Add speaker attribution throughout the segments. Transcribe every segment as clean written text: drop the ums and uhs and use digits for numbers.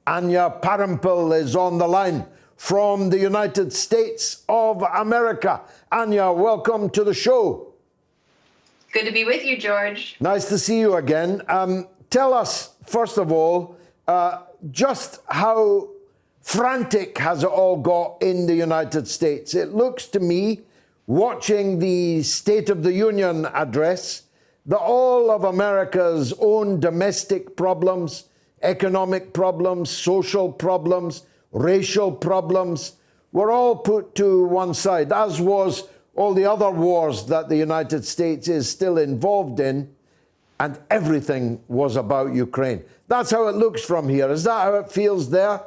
Speaker 1: Anya Parampil is on the line from the United States of America. Anya, welcome to the show.
Speaker 2: Good to be with you, George.
Speaker 1: Nice to see you again. Tell us, first of all, just how frantic has it all got in the United States? It looks to me, watching the State of the Union address, that all of America's own domestic problems, economic problems, social problems, racial problems, were all put to one side, as was all the other wars that the United States is still involved in, and everything was about Ukraine. That's how it looks from here. Is that how it feels there?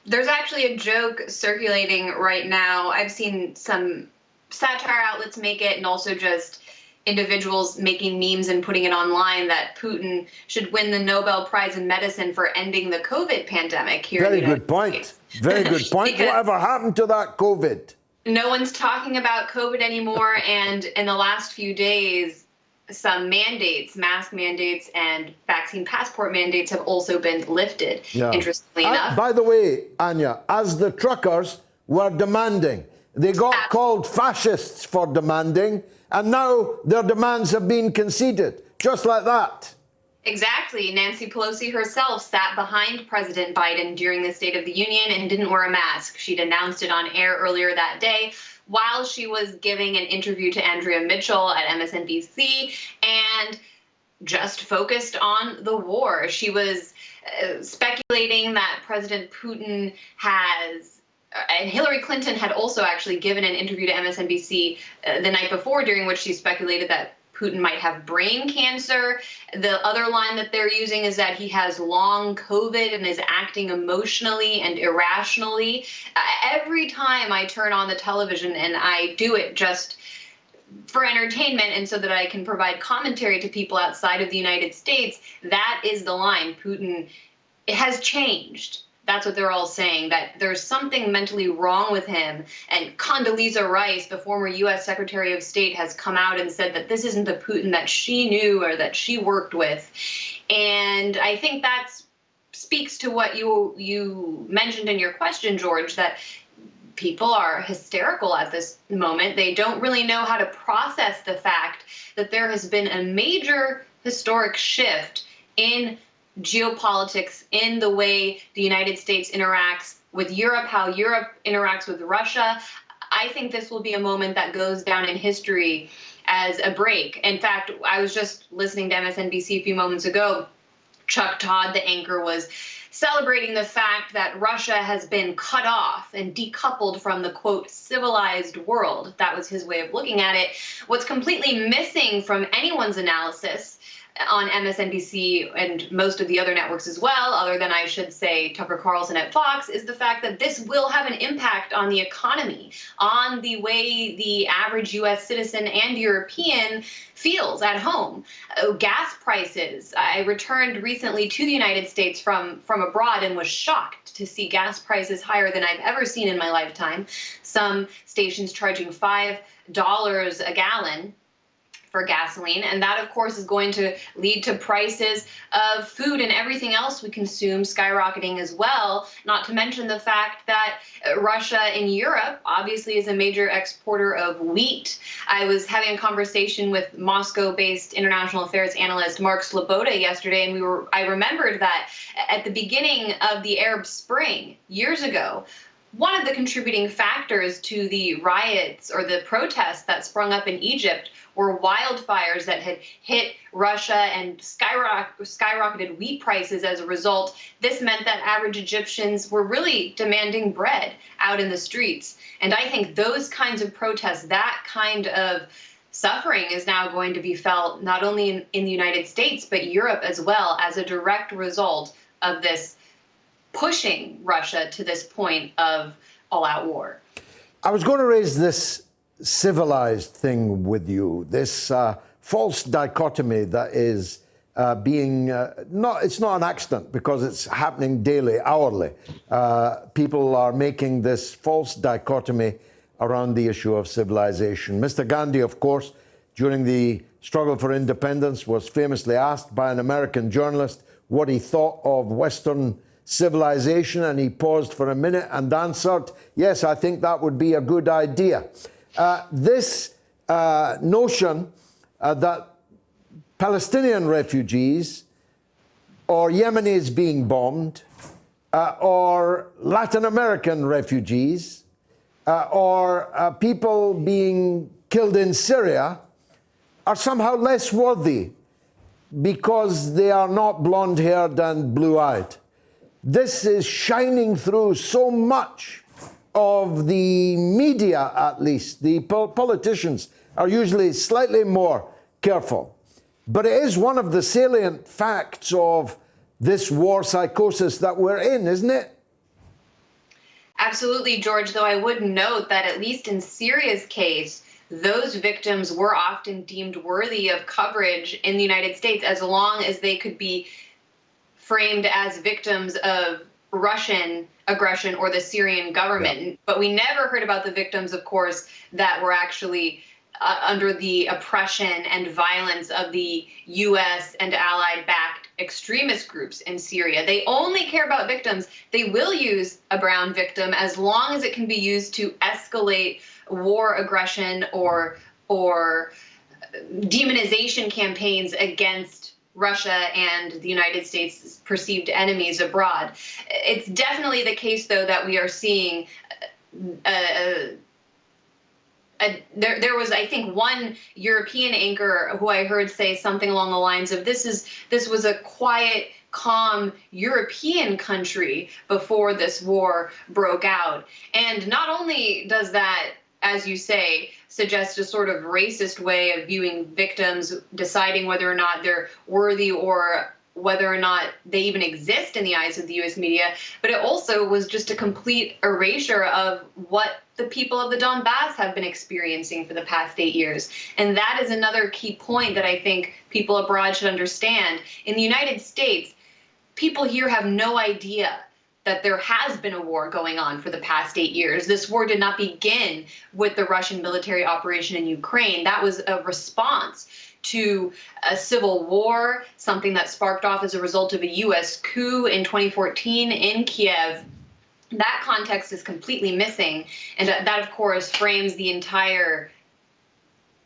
Speaker 2: There's actually a joke circulating right now. I've seen some satire outlets make it, and also just individuals making memes and putting it online, that Putin should win the Nobel Prize in Medicine for ending the COVID pandemic here in the United States.
Speaker 1: Very good point. Whatever happened to that COVID?
Speaker 2: No one's talking about COVID anymore, and in the last few days, some mandates, mask mandates and vaccine passport mandates have also been lifted, interestingly enough.
Speaker 1: By the way, Anya, as the truckers were demanding, they got called fascists for demanding, and now their demands have been conceded, just like that.
Speaker 2: Exactly. Nancy Pelosi herself sat behind President Biden during the State of the Union and didn't wear a mask. She'd announced it on air earlier that day while she was giving an interview to Andrea Mitchell at MSNBC, and just focused on the war. She was speculating that President Putin has, and Hillary Clinton had also actually given an interview to MSNBC the night before, during which she speculated that Putin might have brain cancer. The other line that they're using is that he has long COVID and is acting emotionally and irrationally. Every time I turn on the television, and I do it just for entertainment and so that I can provide commentary to people outside of the United States, that is the line. Putin has changed. That's what they're all saying, that there's something mentally wrong with him. And Condoleezza Rice, the former U.S. Secretary of State, has come out and said that this isn't the Putin that she knew or that she worked with. And I think that speaks to what you mentioned in your question, George, that people are hysterical at this moment. They don't really know how to process the fact that there has been a major historic shift in geopolitics, in the way the United States interacts with Europe, how Europe interacts with Russia. I think this will be a moment that goes down in history as a break. In fact, I was just listening to MSNBC a few moments ago. Chuck Todd, the anchor, was celebrating the fact that Russia has been cut off and decoupled from the, quote, civilized world. That was his way of looking at it. What's completely missing from anyone's analysis on MSNBC and most of the other networks as well, other than, I should say, Tucker Carlson at Fox, is the fact that this will have an impact on the economy, on the way the average U.S. citizen and European feels at home. Gas prices. I returned recently to the United States from abroad and was shocked to see gas prices higher than I've ever seen in my lifetime. Some stations charging $5 a gallon for gasoline, and that, of course, is going to lead to prices of food and everything else we consume skyrocketing as well, not to mention the fact that Russia in Europe obviously is a major exporter of wheat. I was having a conversation with Moscow-based international affairs analyst Mark Sloboda yesterday, and I remembered that at the beginning of the Arab Spring years ago, one of the contributing factors to the riots or the protests that sprung up in Egypt were wildfires that had hit Russia and skyrocketed wheat prices as a result. This meant that average Egyptians were really demanding bread out in the streets. And I think those kinds of protests, that kind of suffering, is now going to be felt not only in the United States, but Europe as well, as a direct result of this pushing Russia to this point of all-out war.
Speaker 1: I was going to raise this civilized thing with you, this false dichotomy that is it's not an accident because it's happening daily, hourly. People are making this false dichotomy around the issue of civilization. Mr. Gandhi, of course, during the struggle for independence, was famously asked by an American journalist what he thought of Western civilization, and he paused for a minute and answered, yes, I think that would be a good idea. This notion that Palestinian refugees or Yemenis being bombed or Latin American refugees or people being killed in Syria are somehow less worthy because they are not blonde-haired and blue-eyed. This is shining through so much of the media, at least. The politicians are usually slightly more careful. But it is one of the salient facts of this war psychosis that we're in, isn't it?
Speaker 2: Absolutely, George, though I would note that at least in Syria's case, those victims were often deemed worthy of coverage in the United States as long as they could be framed as victims of Russian aggression or the Syrian government. Yeah. But we never heard about the victims, of course, that were actually under the oppression and violence of the U.S. and Allied-backed extremist groups in Syria. They only care about victims. They will use a brown victim as long as it can be used to escalate war aggression or demonization campaigns against Russia and the United States' perceived enemies abroad. It's definitely the case, though, that we are seeing there was, I think, one European anchor who I heard say something along the lines of this was a quiet, calm European country before this war broke out. And not only does that, as you say, suggest a sort of racist way of viewing victims, deciding whether or not they're worthy or whether or not they even exist in the eyes of the U.S. media, but it also was just a complete erasure of what the people of the Donbass have been experiencing for the past 8 years. And that is another key point that I think people abroad should understand. In the United States, people here have no idea that there has been a war going on for the past 8 years. This war did not begin with the Russian military operation in Ukraine. That was a response to a civil war, something that sparked off as a result of a U.S. coup in 2014 in Kiev. That context is completely missing, and that, of course, frames the entire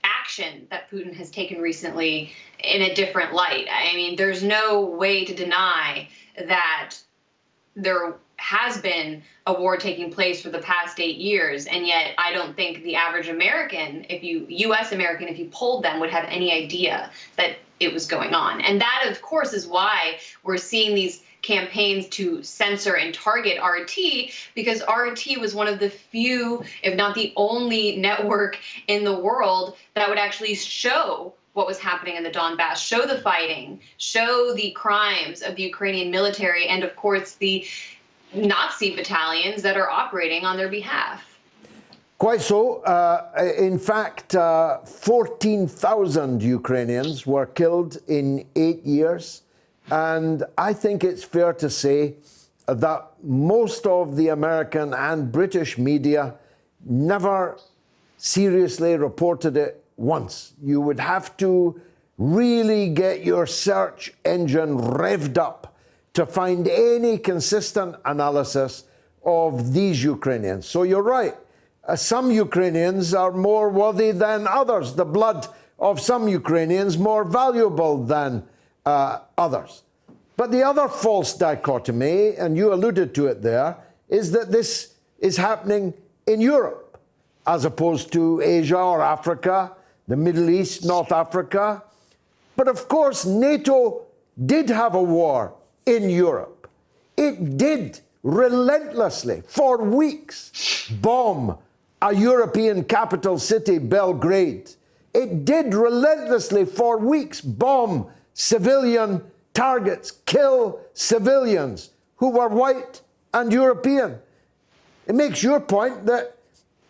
Speaker 2: action that Putin has taken recently in a different light. I mean, there's no way to deny that there has been a war taking place for the past 8 years, and yet I don't think the average American, U.S. American, if you polled them, would have any idea that it was going on. And that, of course, is why we're seeing these campaigns to censor and target RT, because RT was one of the few, if not the only network in the world that would actually show what was happening in the Donbass, show the fighting, show the crimes of the Ukrainian military, and of course the Nazi battalions that are operating on their behalf.
Speaker 1: Quite so. In fact, 14,000 Ukrainians were killed in 8 years. And I think it's fair to say that most of the American and British media never seriously reported it once. You would have to really get your search engine revved up to find any consistent analysis of these Ukrainians. So you're right. Some Ukrainians are more worthy than others. The blood of some Ukrainians more valuable than others. But the other false dichotomy, and you alluded to it there, is that this is happening in Europe as opposed to Asia or Africa, the Middle East, North Africa. But of course, NATO did have a war in Europe. It did relentlessly, for weeks, bomb a European capital city, Belgrade. It did relentlessly, for weeks, bomb civilian targets, kill civilians who were white and European. It makes your point that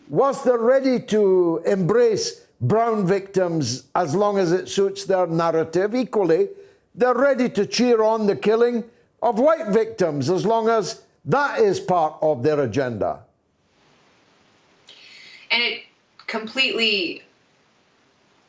Speaker 1: whilst they're ready to embrace brown victims as long as it suits their narrative, equally, they're ready to cheer on the killing of white victims as long as that is part of their agenda.
Speaker 2: And it completely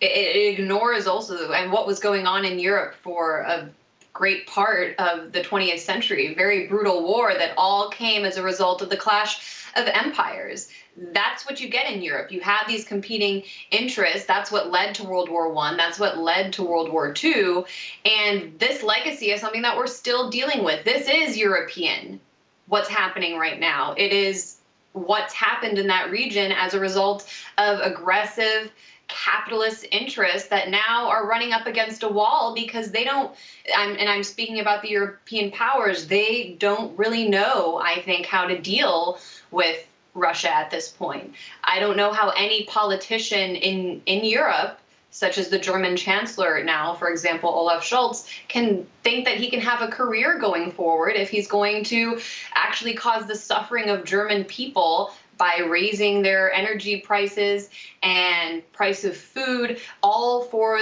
Speaker 2: it ignores also and what was going on in Europe for great part of the 20th century, very brutal war that all came as a result of the clash of empires. That's what you get in Europe. You have these competing interests. That's what led to World War I. That's what led to World War II. And this legacy is something that we're still dealing with. This is European, what's happening right now. It is what's happened in that region as a result of aggressive capitalist interests that now are running up against a wall because they don't, and I'm speaking about the European powers, they don't really know, I think, how to deal with Russia at this point. I don't know how any politician in Europe, such as the German Chancellor now, for example, Olaf Scholz, can think that he can have a career going forward if he's going to actually cause the suffering of German people by raising their energy prices and price of food, all for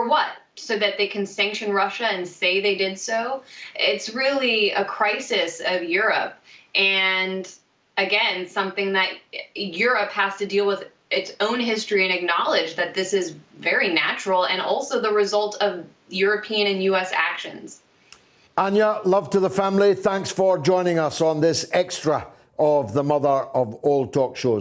Speaker 2: what? So that they can sanction Russia and say they did so? It's really a crisis of Europe. And again, something that Europe has to deal with its own history and acknowledge that this is very natural and also the result of European and U.S. actions.
Speaker 1: Anya, love to the family. Thanks for joining us on this extra of the mother of all talk shows.